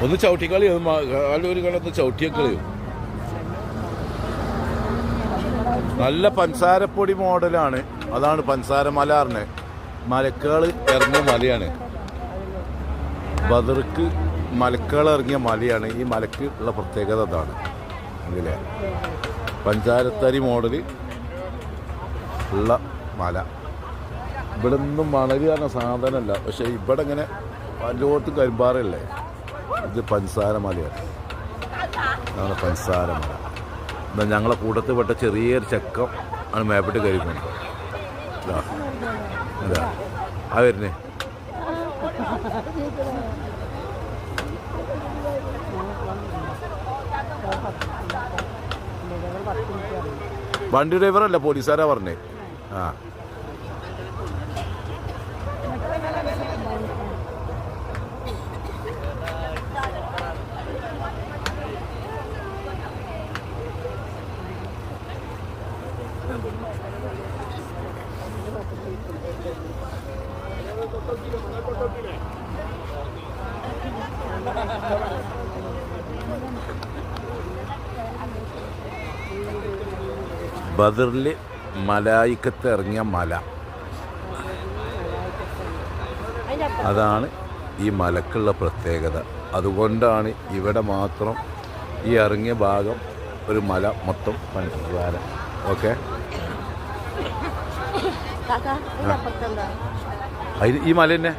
ഒന്ന് ചവിട്ടിക്കളി ഒരു കണ്ടൊന്ന് ചവിട്ടിയക്കളിയും. നല്ല പഞ്ചസാരപ്പൊടി മോഡലാണ്. അതാണ് പഞ്ചസാര മല പറഞ്ഞത്. മലക്കുകൾ ഇറങ്ങിയ മലയാണ് ബദർക്ക്. മലക്കുകൾ ഇറങ്ങിയ മലയാണ്. ഈ മലക്ക് ഉള്ള പ്രത്യേകത അതാണ്. അതിലെ പഞ്ചാരത്തരി മോഡൽ ഉള്ള മല. ഇവിടെ നിന്നും മണൽ പറഞ്ഞ സാധനമല്ല, പക്ഷെ ഇവിടെ ഇങ്ങനെ പല്ലോട്ട് കരിമ്പാറല്ലേ. ഇത് പഞ്ചസാര മലയാണ്. അതാണ് പഞ്ചസാര മല. എന്നാൽ ഞങ്ങളെ കൂട്ടത്തിൽ പെട്ട ചെറിയൊരു ചക്കം ആണ് മേപ്പിട്ട് കരിക്കുന്നത്. അതാ ആ വരുന്നേ. വണ്ടി ഡ്രൈവറല്ല, പോലീസുകാരാ പറഞ്ഞേ. ആ ബദറിൽ മലായിക്കത്ത് ഇറങ്ങിയ മല. അതാണ് ഈ മലക്കുള്ള പ്രത്യേകത. അതുകൊണ്ടാണ് ഇവിടെ മാത്രം ഈ ഇറങ്ങിയ ഭാഗം ഒരു മല മൊത്തം പഞ്ചസാര. ഓക്കെ, ഈ മല തന്നെ.